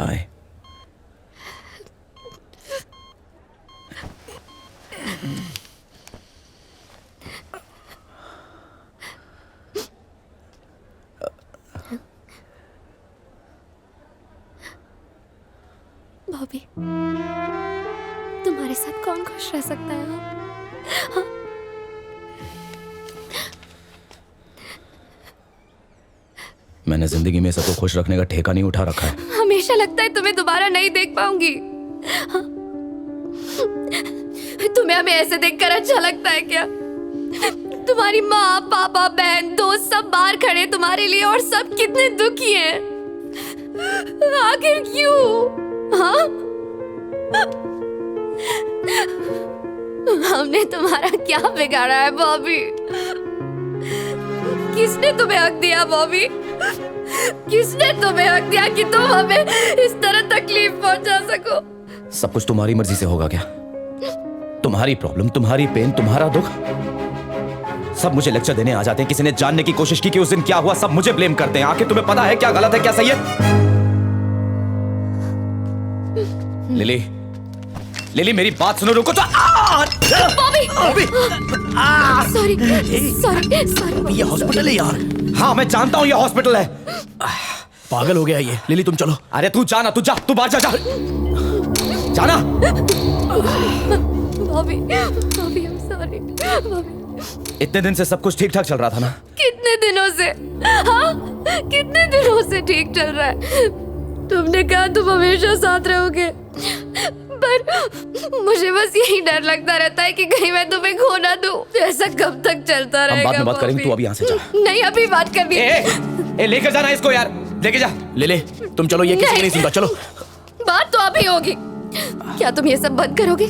हाय। बॉबी, तुम्हारे साथ कौन खुश रह सकता है? हाँ? मैंने जिंदगी में सबको खुश रखने का ठेका नहीं उठा रखा है। हमेशा लगता है तुम्हें दोबारा नहीं देख पाऊंगी। हाँ? तुम्हें हमें ऐसे देखकर अच्छा लगता है क्या? तुम्हारी माँ, पापा, बहन, दोस्त सब बाहर खड़े तुम्हारे लिए और सब कितने दुखी हैं। आखिर क्यों? हाँ? हमने तुम्हारा क्या बिगाड़ा है बॉबी? किसने तुम्हें हक दिया बॉबी? किसने तुम्हें हक दिया कि तुम हमें इस तरह तकलीफ पहुंचा सको? सब कुछ तुम्हारी मर्जी से होगा क्या? तुम्हारी प्रॉब्लम, तुम्हारी पेन, तुम्हारा दुख, सब मुझे लेक्चर देने आ जाते हैं। किसी ने जानने की कोशिश की कि उस दिन क्या हुआ, सब मुझे ब्लेम करते हैं। आखिर तुम्हें पता है क्या गलत है क्या सही है? लिली, लिली मेरी बात सुनो, रुको तो। Bobby! Bobby! Sorry, sorry, sorry. ये हॉस्पिटल है यार। हाँ मैं जानता हूँ ये हॉस्पिटल है। पागल हो गया ये। लिली तुम चलो। अरे तू जाना, तू जा, तू बाहर जा, जा जाना। Bobby, Bobby, I'm sorry, Bobby. इतने दिन से सब कुछ ठीक ठाक चल रहा था ना? कितने दिनों से? हाँ, कितने दिनों से ठीक चल रहा है? तुमने कहा तुम हमेशा साथ रहोगे, पर मुझे बस यही डर लगता रहता है कि कहीं मैं तुम्हें खो ना दूं। ऐसा कब तक चलता रहेगा? हम बाद में बात करेंगे, तू अभी यहाँ से जा। नहीं, अभी बात करनी। ए, लेकर जाना इसको यार, लेके जा। ले तुम चलो, ये किसी की नहीं सुनता। चलो। बात तो अभी होगी। क्या तुम ये सब बंद करोगे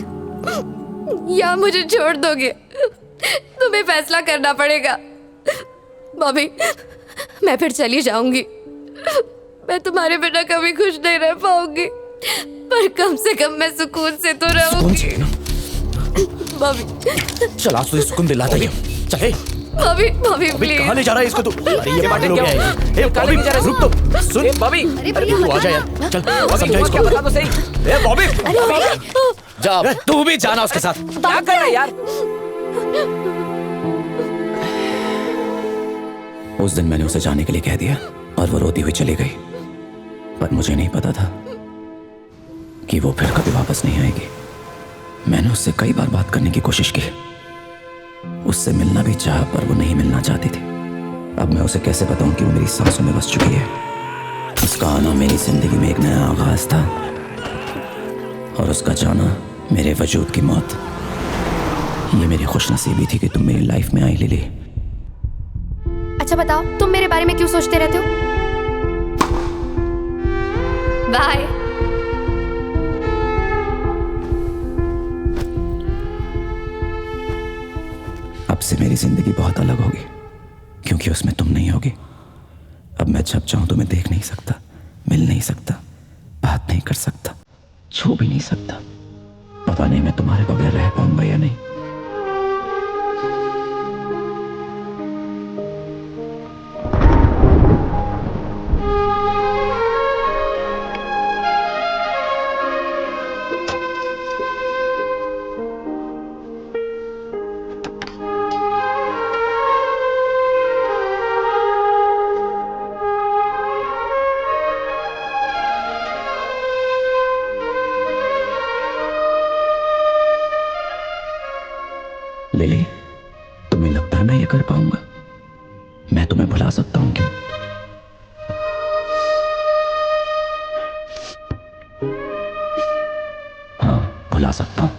या मुझे छोड़ दोगे? तुम्हें फैसला करना पड़ेगा बॉबी। मैं फिर चली जाऊंगी। मैं तुम्हारे बिना कभी खुश नहीं रह पाऊंगी, पर कम से कम मैं सुकून से तो रहूंगी। बॉबी चल, आज तुझे सुकून दिलाता ही। चल बॉबी, बॉबी प्लीज। कहाँ ले जा रहा है इसको तू? अरे ये पागल हो गया है। ए बॉबी रुक तो, सुन बॉबी। अरे तू आ जा यार, चल समझा इसको। क्या बता तो सही। ए बॉबी, अरे जा, तू भी जाना उसके साथ। क्या कर रहा है यार? उस दिन मैंने उसे जाने के लिए कह दिया और वो रोती हुई चली गई, पर मुझे नहीं पता था कि वो फिर कभी वापस नहीं आएगी। मैंने उससे कई बार बात करने की कोशिश की, उससे मिलना भी चाहा, पर वो नहीं मिलना चाहती थी। अब मैं उसे कैसे बताऊं कि वो मेरी सांसों में बस चुकी है। उसका आना मेरी जिंदगी में एक नया आगाज था और उसका जाना मेरे वजूद की मौत। ये मेरी खुशनसीबी थी कि तुम मेरी लाइफ में आई लिली। अच्छा बताओ, तुम मेरे बारे में क्यों सोचते रहते हो? बाय। अब से मेरी जिंदगी बहुत अलग होगी, क्योंकि उसमें तुम नहीं होगी। अब मैं जब चाहूं तुम्हें देख नहीं सकता, मिल नहीं सकता, बात नहीं कर सकता, छू भी नहीं सकता। पता नहीं मैं तुम्हारे बगैर रह पाऊंगा या नहीं। लिली, तुम्हें लगता है मैं ये कर पाऊंगा? मैं तुम्हें भुला सकता हूं क्यों? हाँ, भुला सकता हूं।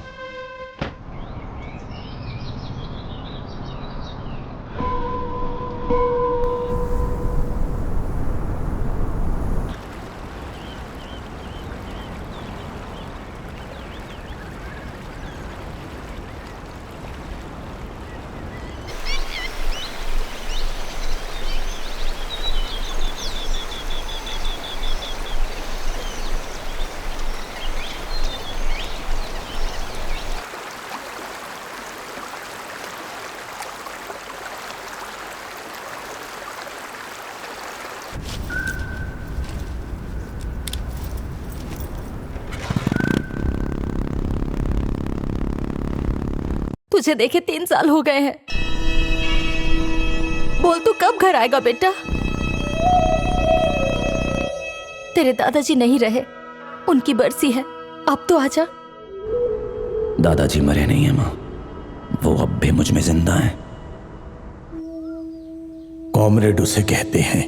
तुझे देखे 3 साल हो गए हैं। बोल तू कब घर आएगा बेटा? तेरे दादाजी नहीं रहे, उनकी बरसी है, अब तो आजा। दादाजी मरे नहीं है माँ, वो अब भी मुझ में जिंदा हैं। कॉमरेड उसे कहते हैं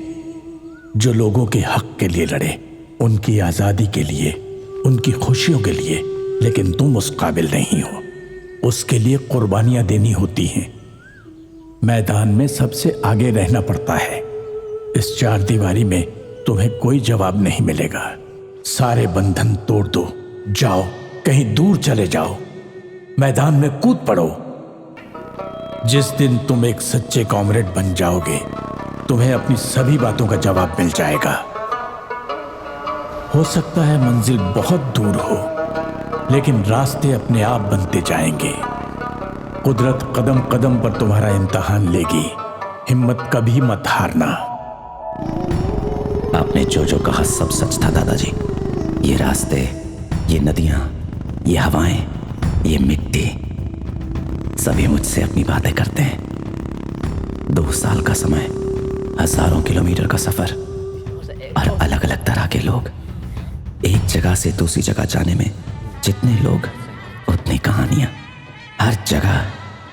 जो लोगों के हक के लिए लड़े, उनकी आजादी के लिए, उनकी खुशियों के लिए। लेकिन तुम उस काबिल नहीं हो, उसके लिए कुर्बानियां देनी होती हैं। मैदान में सबसे आगे रहना पड़ता है। इस 4 दीवारी में तुम्हें कोई जवाब नहीं मिलेगा। सारे बंधन तोड़ दो, जाओ कहीं दूर चले जाओ, मैदान में कूद पड़ो। जिस दिन तुम एक सच्चे कॉमरेड बन जाओगे, तुम्हें अपनी सभी बातों का जवाब मिल जाएगा। हो सकता है मंजिल बहुत दूर हो, लेकिन रास्ते अपने आप बनते जाएंगे। कुदरत कदम कदम पर तुम्हारा इम्तिहान लेगी, हिम्मत कभी मत हारना। आपने जो कहा सब सच था दादाजी। ये रास्ते, ये नदियां, ये हवाएं, ये मिट्टी, सभी मुझसे अपनी बातें करते हैं। 2 साल का समय, हजारों किलोमीटर का सफर और अलग अलग तरह के लोग। एक जगह से दूसरी जगह जाने में जितने लोग उतनी कहानियां। हर जगह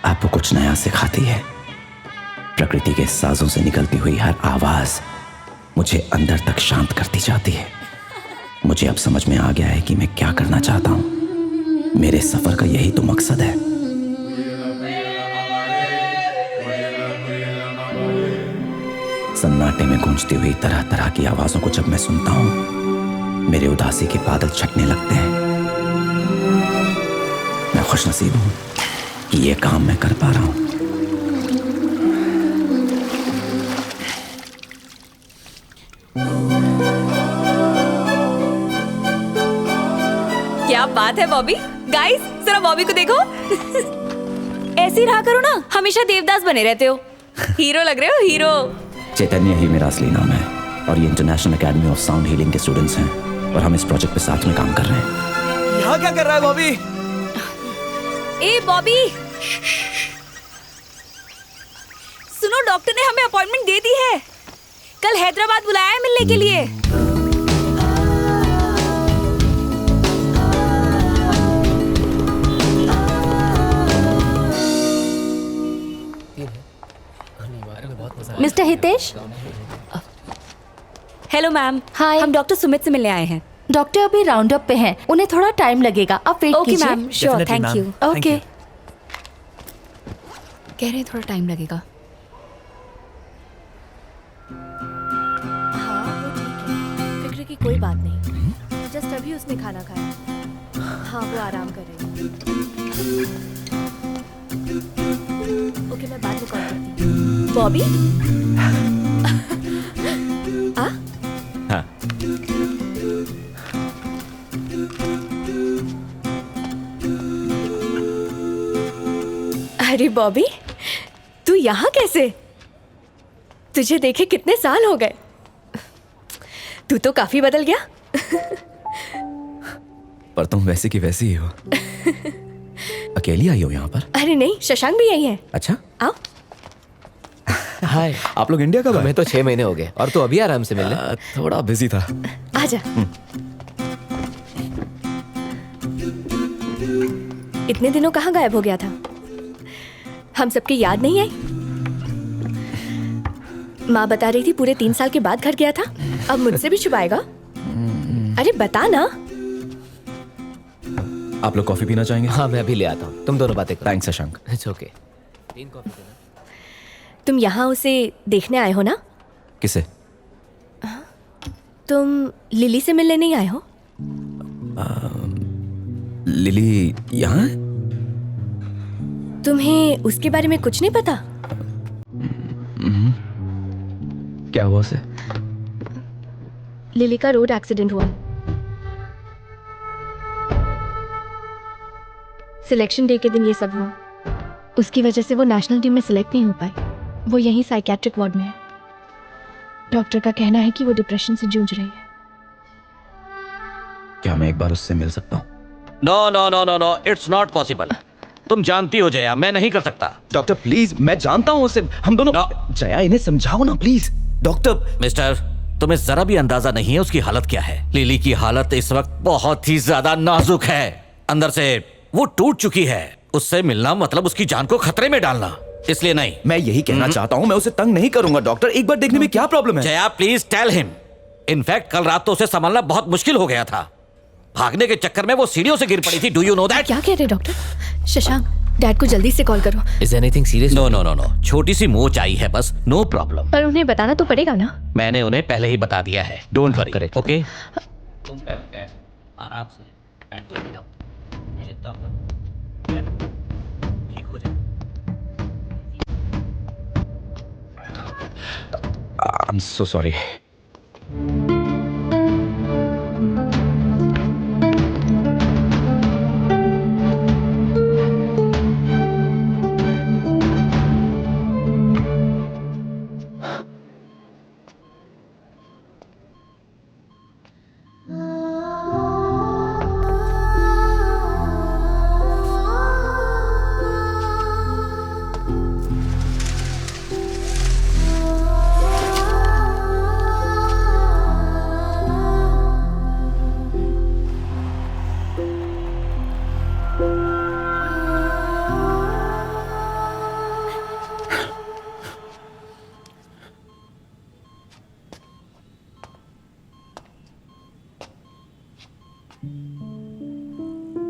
आपको कुछ नया सिखाती है। प्रकृति के साजों से निकलती हुई हर आवाज मुझे अंदर तक शांत करती जाती है। मुझे अब समझ में आ गया है कि मैं क्या करना चाहता हूं। मेरे सफर का यही तो मकसद है। सन्नाटे में गूंजती हुई तरह तरह की आवाजों को जब मैं सुनता हूं, मेरे उदासी के बादल छटने लगते हैं। मैं खुशनसीब हूं कि ये काम मैं कर पा रहा हूं। क्या बात है बॉबी। गाइस जरा बॉबी को देखो। ऐसे ही रहा करो ना, हमेशा देवदास बने रहते हो। हीरो लग रहे हो, हीरो। चैतन्य ही मेरा असली नाम है और ये international academy of sound healing के स्टूडेंट्स हैं और हम इस प्रोजेक्ट पे साथ में काम कर रहे हैं। यहाँ क्या कर रहा है बॉबी? ए बॉबी, सुनो डॉक्टर ने हमें अपॉइंटमेंट दे दी है। कल हैदराबाद बुलाया है मिलने के लिए। Mister Hitesh. Hello ma'am. Hi. हम डॉक्टर सुमित से मिलने आए हैं। डॉक्टर अभी राउंड अप पे हैं, उन्हें थोड़ा टाइम लगेगा, आप वेट ओके कीजिए। Ma'am, sure, thank you. Okay. कह रहे हैं थोड़ा टाइम लगेगा। हाँ वो ठीक है, फिक्र की कोई बात नहीं। जस्ट अभी उसने खाना खाया। हाँ वो आराम कर रही है। ओके मैं बाद में कॉल करती हूँ। बॉबी आ? हाँ। अरे बॉबी, तू यहाँ कैसे? तुझे देखे कितने साल हो गए। तू तो काफी बदल गया। पर तुम वैसी की वैसी ही हो। अकेली आई हो यहाँ पर? अरे नहीं, शशांक भी यही है। अच्छा, आओ। हाय। आप लोग इंडिया कब आए? हमें तो 6 महीने हो गए और तू अभी आराम से मिलने। थोड़ा बिजी था। आजा। इतने दिनों कहाँ गायब हो गया था? हम सबकी याद नहीं आई? माँ बता रही थी पूरे 3 साल के बाद घर गया था। अब मुझसे भी छुपाएगा? अरे बता ना। आप लोग कॉफी पीना चाहेंगे? हाँ मैं अभी ले आता हूँ, तुम दोनों बातें करो। Thanks Shashank. It's okay. 3 coffee देना। तुम यहाँ उसे देखने आए हो ना? किसे? तुम लिली से मिलने नहीं आए हो? लिली यहाँ है? तुम्हें उसके बारे में कुछ नहीं पता? क्या हुआ उसे? लिली का रोड एक्सीडेंट हुआ। सिलेक्शन डे के दिन ये सब हुआ। उसकी वजह से वो नेशनल टीम में सिलेक्ट नहीं हो पाई। वो यहीं साइकेट्रिक वार्ड में है। डॉक्टर का कहना है कि वो डिप्रेशन से जूझ रही है। क्या मैं एक बार उससे मिल सकता हूँ? No, no, no, no, no. It's not possible. तुम जानती हो जया, मैं नहीं कर सकता। डॉक्टर प्लीज, मैं जानता हूँ उसे, हम दोनों। जया, इन्हें समझाओ ना प्लीज। डॉक्टर। मिस्टर, तुम्हें जरा भी अंदाजा नहीं है उसकी हालत क्या है। लिली की हालत इस वक्त बहुत ही ज्यादा नाजुक है। अंदर से वो टूट चुकी है। उससे मिलना मतलब उसकी जान को खतरे में डालना, इसलिए नहीं। मैं यही कहना चाहता हूँ, मैं उसे तंग नहीं करूंगा डॉक्टर। एक बार देखने में क्या प्रॉब्लम है? Jaya please tell him. In fact कल रात तो उसे संभालना बहुत मुश्किल हो गया था। भागने के चक्कर में वो सीढ़ियों से गिर पड़ी थी। Do you know that? क्या कह रहे डॉक्टर? शशांक, डैड को जल्दी से कॉल करो। Is anything serious? No no no no, छोटी सी मोच आई है बस, नो प्रॉब्लम। पर उन्हें बताना तो पड़ेगा ना। मैंने उन्हें पहले ही बता दिया है, डोंट वरी। ओके, आराम से ठीक हो जाए। I'm so sorry.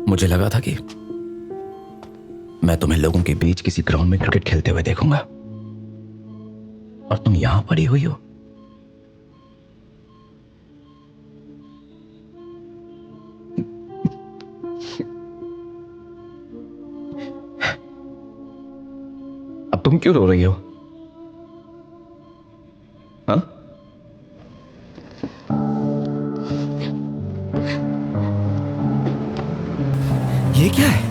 मुझे लगा था कि मैं तुम्हें लोगों के बीच किसी ग्राउंड में क्रिकेट खेलते हुए देखूंगा, और तुम यहां पड़ी हुई हो। अब तुम क्यों रो रही हो? हाँ? ये क्या है?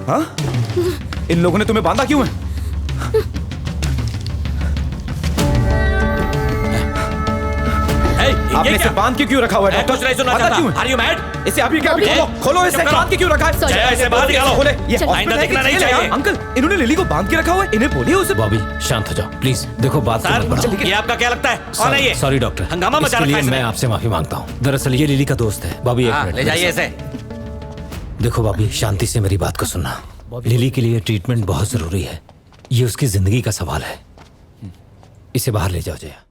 हाँ? इन लोगों ने तुम्हें बांधा क्यों है? आपने इसे बांध के क्यों रखा हुआ है डॉक्टर? कुछ नहीं सुनना बांधा चाहता। क्यों है? Are you mad? इसे अभी क्या खोलो इसे, बांध के क्यों रखा है? जया, इसे बाहर निकालो। खोले। ये चलो। हॉस्पिटल आइंदा है कि दिखना नहीं जेल है? चाहिए। अंकल, इन्होंने लिली को बांध के रखा हुआ है, इन्हें बोलिए उसे। बॉबी शांत हो जाओ प्लीज। देखो बात सर, ये आपका क्या लगता है? कौन है ये? सॉरी डॉक्टर, हंगामा मचा इसके रखा है लिए मैं इसने। आपसे माफी मांगता हूँ। दरअसल ये लिली का दोस्त है। बॉबी एक मिनट ले जाइए इसे। देखो बॉबी, शांति से मेरी बात को सुनना। लिली के लिए ट्रीटमेंट बहुत जरूरी है। ये उसकी जिंदगी का सवाल है। इसे बाहर ले जाओ जया।